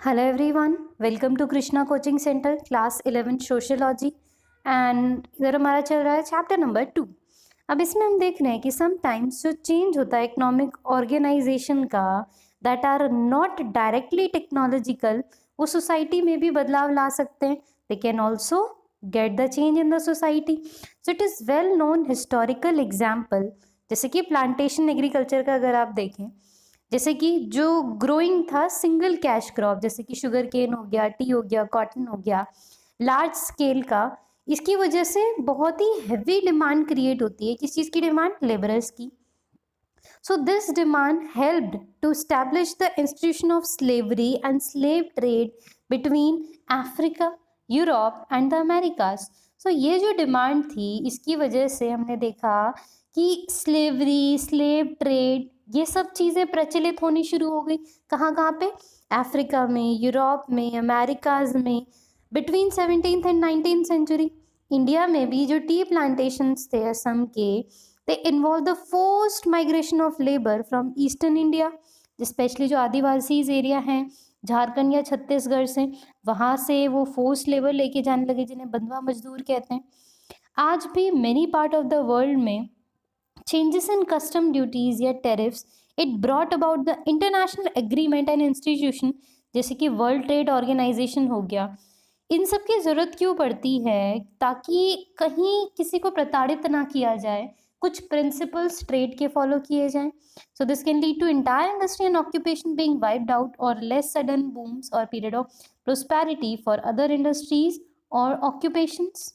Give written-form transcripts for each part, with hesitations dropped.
Hello everyone, welcome to Krishna coaching centre class 11 sociology and इधर हमारा चल रहा है चैप्टर नंबर 2। अब इसमें हम देख रहे हैं कि समटाइम्स जो चेंज होता है इकोनॉमिक ऑर्गेनाइजेशन का that are not directly technological, वो सोसाइटी में भी बदलाव ला सकते हैं। They can also get the change in the society. So it is well known historical example, जैसे कि प्लांटेशन एग्रीकल्चर का अगर आप देखें, जैसे कि जो ग्रोइंग था सिंगल कैश क्रॉप, जैसे कि शुगर केन हो गया, टी हो गया, कॉटन हो गया, लार्ज स्केल का, इसकी वजह से बहुत ही हैवी डिमांड क्रिएट होती है। किस चीज़ की डिमांड? लेबरर्स की। So this demand helped to establish the institution of slavery and slave trade between Africa, Europe and the Americas. So ये जो डिमांड थी, इसकी वजह से हमने देखा कि स्लेवरी, स्लेव ट्रेड, ये सब चीज़ें प्रचलित होनी शुरू हो गई। कहाँ कहाँ पे? अफ्रीका में, यूरोप में, अमेरिकाज में, between 17th and 19th century. India में भी जो टी प्लांटेशंस थे असम के, they involve the forced migration of labor from eastern India, specially जो आदिवासीज एरिया हैं झारखंड या छत्तीसगढ़ से, वहाँ से वो फोर्स लेबर लेके जाने लगे, जिन्हें बंधुआ मजदूर कहते हैं। आज भी many part of the world में चेंजेस इन कस्टम ड्यूटीज या tariffs it brought about the international agreement and institution, जैसे कि वर्ल्ड ट्रेड ऑर्गेनाइजेशन हो गया। इन सब की ज़रूरत क्यों पड़ती है? ताकि कहीं किसी को प्रताड़ित ना किया जाए, कुछ प्रिंसिपल्स ट्रेड के फॉलो किए जाएं। So this can lead to entire industry and occupation being wiped out और लेस सडन बूम्स और period of prosperity for other industries और ऑक्यूपेशंस।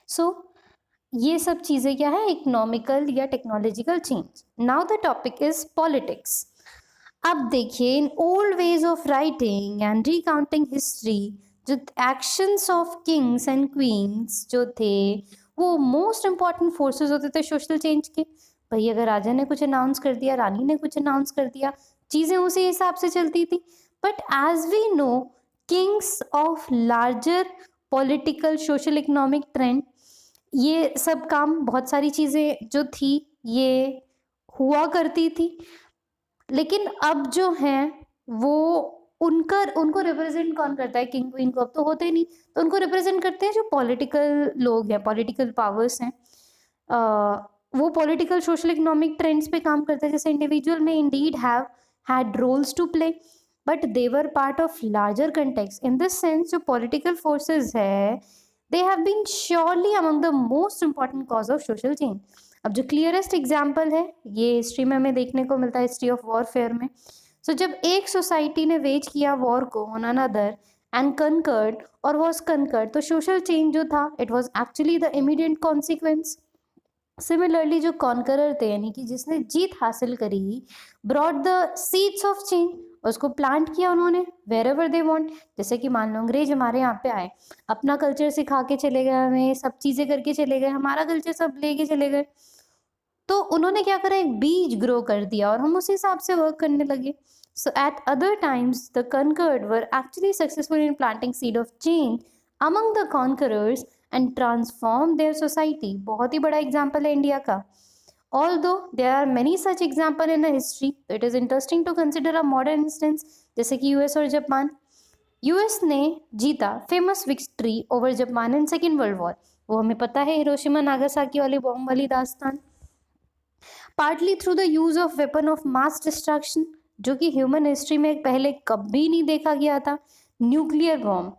सो ये सब चीज़ें क्या है? इकोनॉमिकल या technological change. Now the topic is politics. अब देखिए, in old ways of writing and recounting history, जो actions of kings and queens जो थे, वो मोस्ट इंपॉर्टेंट फोर्सेस होते थे सोशल चेंज के। भाई अगर राजा ने कुछ अनाउंस कर दिया, रानी ने कुछ अनाउंस कर दिया, चीज़ें उसी हिसाब से चलती थी। But as we know, kings of larger political social economic trend, ये सब काम, बहुत सारी चीज़ें जो थी ये हुआ करती थी। लेकिन अब जो हैं वो उनको रिप्रेजेंट कौन करता है? किंग क्वीन को अब तो होते ही नहीं, तो उनको रिप्रेजेंट करते हैं जो पॉलिटिकल लोग हैं, पॉलिटिकल पावर्स हैं। वो पॉलिटिकल सोशल इकोनॉमिक ट्रेंड्स पे काम करते हैं। जैसे इंडिविजुअल में indeed have had roles to play, but they were part of larger context. In this sense जो पॉलिटिकल फोर्सेस है, they have been surely among the most important cause of social change. अब जो clearest example है, ये history में हमें देखने को मिलता है, हिस्ट्री ऑफ वॉरफेयर में। सो जब एक सोसाइटी ने वेज किया वॉर को ऑन अनदर एंड कनकर्ड और वॉज कनकर्ड, तो सोशल चेंज जो था it was actually the immediate consequence. Similarly जो कॉन्करर थे, यानी कि जिसने जीत हासिल करी, brought the seeds of change, उसको प्लांट किया उन्होंने वेर एवर दे वॉन्ट। जैसे कि मान लो अंग्रेज हमारे यहाँ पे आए, अपना कल्चर सिखा के चले गए, हमें सब चीज़ें करके चले गए, हमारा कल्चर सब लेके चले गए, तो उन्होंने क्या करा? एक बीज ग्रो कर दिया और हम उस हिसाब से वर्क करने लगे। So at other times the conquered were actually successful in planting seed of change among the conquerors and transform their society. बहुत ही बड़ा एग्जाम्पल है इंडिया का। Although there are many such examples in the history, it is interesting to consider a modern instance, जैसे कि US और Japan. US ने जीता famous victory over Japan in second world war, वो हमें पता है, हिरोशिमा नागासाकी वाली बॉम्ब वाली दास्तान। Partly through the use of weapon of mass destruction, जो कि ह्यूमन हिस्ट्री में पहले कभी नहीं देखा गया था, nuclear bomb.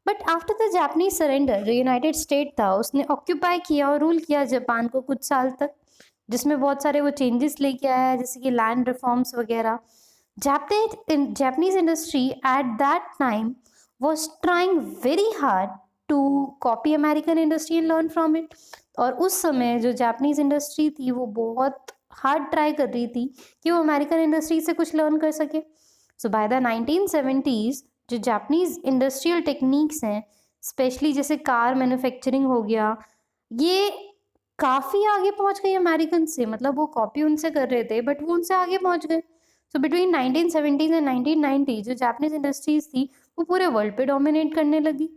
But after the Japanese surrender, जो यूनाइटेड स्टेट था, उसने ऑक्यूपाई किया और रूल किया जापान को कुछ साल तक, जिसमें बहुत सारे वो चेंजेस लेके आया है, जैसे कि लैंड रिफॉर्म्स वगैरह। Japanese industry at that time was trying very hard to copy American industry and learn from it। और उस समय जो जापानीज इंडस्ट्री थी वो बहुत हार्ड ट्राई कर रही थी कि वो अमेरिकन इंडस्ट्री से कुछ लर्न कर सके। सो बाय द 1970s जो जापानीज इंडस्ट्रियल टेक्निक्स हैं, स्पेशली जैसे कार मैन्युफैक्चरिंग हो गया, ये काफ़ी आगे पहुंच गई अमेरिकन से। मतलब वो कॉपी उनसे कर रहे थे बट वो उनसे आगे पहुंच गए। सो बिटवीन 1970s एंड 1990 जो जापानीज इंडस्ट्रीज थी वो पूरे वर्ल्ड पे डोमिनेट करने लगी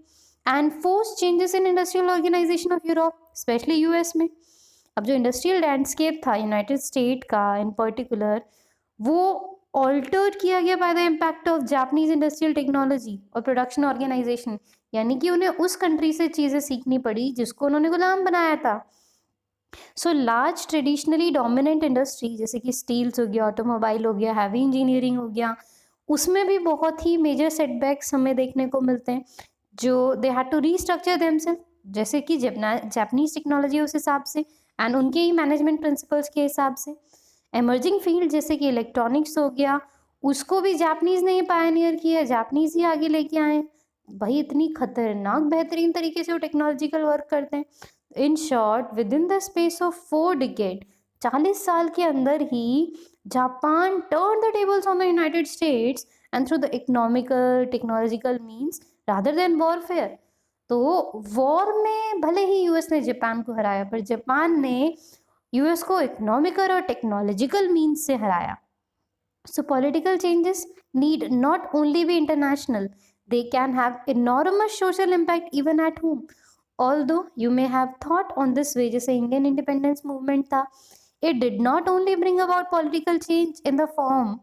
and force changes in industrial organization of Europe, specially US में। अब जो इंडस्ट्रियल लैंडस्केप था यूनाइटेड स्टेट का इन पर्टिकुलर, वो ऑल्टर्ड किया गया by the impact of Japanese industrial technology और प्रोडक्शन ऑर्गेनाइजेशन, यानी कि उन्हें उस कंट्री से चीज़ें सीखनी पड़ी जिसको उन्होंने गुलाम बनाया था। So large traditionally dominant industry जैसे कि स्टील्स हो गया, ऑटोमोबाइल हो गया, हैवी इंजीनियरिंग हो गया, उसमें भी बहुत ही मेजर सेटबैक्स हमें देखने को मिलते हैं, जो they had to restructure themselves, जैसे कि जापानीज टेक्नोलॉजी उस हिसाब से एंड उनके ही मैनेजमेंट प्रिंसिपल्स के हिसाब से। एमर्जिंग फील्ड जैसे कि इलेक्ट्रॉनिक्स हो गया, उसको भी जापानीज ने ही पायनियर किया, जापानीज ही आगे लेके आए। भाई इतनी खतरनाक बेहतरीन तरीके से वो टेक्नोलॉजिकल वर्क करते हैं। In short, within the space of 4 decade, 40 साल के अंदर ही Japan turn the tables on the United States and through the economical technological means rather than warfare. तो वॉर में भले ही यूएस ने जापान को हराया, पर जापान ने यूएस को इकोनॉमिकल और टेक्नोलॉजिकल मीन्स से हराया। So political changes need not only be international, they can have enormous social impact even at home. Although you may have thought on this way, जैसे Indian independence movement था, it did not only bring about political change in the form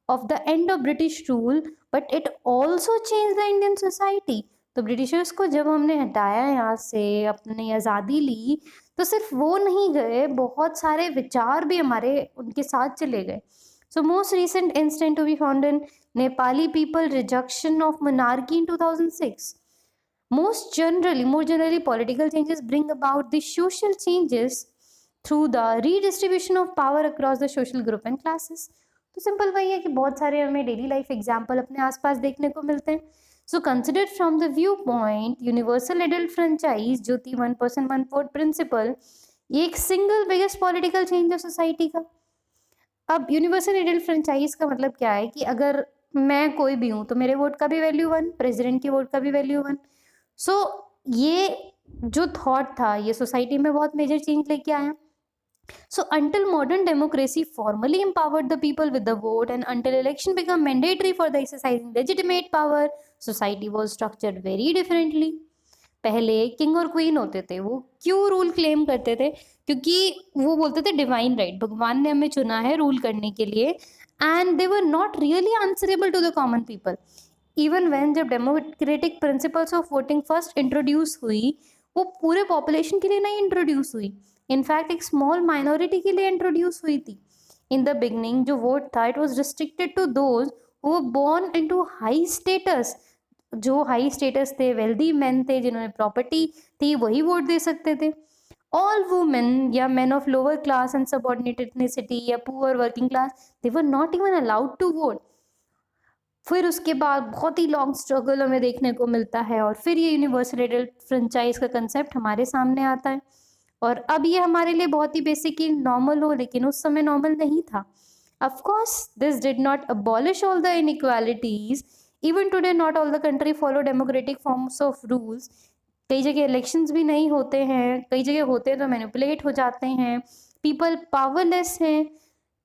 of the end of British rule, but it also changed the Indian society. तो Britishers को जब हमने हटाया यहाँ से, अपनी आज़ादी ली, तो सिर्फ वो नहीं गए, बहुत सारे विचार भी हमारे उनके साथ चले गए। So most recent incident to be found in Nepali people rejection of monarchy in 2006. More generally, political changes bring about the social changes through the redistribution of power across the social group and classes. तो simple वही है कि बहुत सारे हमें daily life example अपने आसपास देखने को मिलते हैं। So consider from the view point universal adult franchise जो थी 1 person 1 vote प्रिंसिपल, ये एक सिंगल बिगेस्ट पॉलिटिकल चेंज है सोसाइटी का। अब यूनिवर्सल एडल्ट फ्रेंचाइज का मतलब क्या है कि अगर मैं कोई भी हूँ तो मेरे वोट का भी वैल्यू 1, प्रेसिडेंट के वोट का भी वैल्यू 1। सो ये जो थॉट था ये सोसाइटी में बहुत मेजर चेंज लेके आया। So until modern democracy formally empowered the people with the vote and until election became mandatory for the exercising legitimate power, society was structured very differently. पहले king और queen होते थे, वो क्यों रूल क्लेम करते थे? क्योंकि वो बोलते थे डिवाइन राइट, भगवान ने हमें चुना है रूल करने के लिए, and they were not really answerable to the common people. Even when जब democratic principles of voting first introduce हुई, वो पूरे पॉपुलेशन के लिए नहीं इंट्रोड्यूस हुई, इनफैक्ट एक स्मॉल माइनॉरिटी के लिए इंट्रोड्यूस हुई थी। इन द बिगनिंग जो वोट था it was restricted to those who were born into high status, जो हाई स्टेटस थे, वेल्दी मैन थे, जिन्होंने प्रॉपर्टी थी, वही वोट दे सकते थे। ऑल वुमेन या man of lower class and subordinate ethnicity या poor working class, they were not even allowed to vote. फिर उसके बाद बहुत ही लॉन्ग स्ट्रगल हमें देखने को मिलता है और फिर ये यूनिवर्सल एडल्ट फ्रेंचाइज का कंसेप्ट हमारे सामने आता है। और अब ये हमारे लिए बहुत ही बेसिकली नॉर्मल हो, लेकिन उस समय नॉर्मल नहीं था। Of course this did not abolish all the inequalities. Even today not all the country follow democratic forms of rules. कई जगह इलेक्शंस भी नहीं होते हैं, कई जगह होते हैं तो मैनिपुलेट हो जाते हैं, पीपल पावरलेस हैं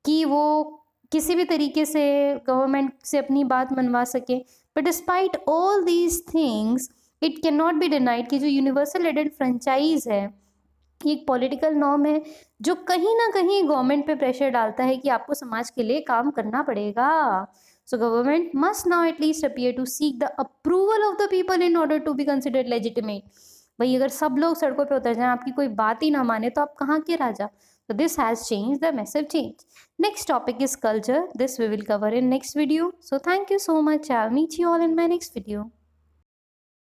कि वो किसी भी तरीके से गवर्नमेंट से अपनी बात मनवा सके। But despite all these things it can not be denied कि जो यूनिवर्सल एडल्ट फ्रेंचाइज है ये एक पॉलिटिकल नॉर्म है जो कहीं ना कहीं गवर्नमेंट पे प्रेशर डालता है कि आपको समाज के लिए काम करना पड़ेगा। So government must now at least appear to seek the approval of the people in order to be considered legitimate. भाई अगर सब लोग सड़कों पे उतर जाएं, आपकी कोई बात ही ना माने, तो आप कहाँ के राजा? So this has changed the massive change. Next topic is culture. This we will cover in next video. So thank you so much. I'll meet you all in my next video.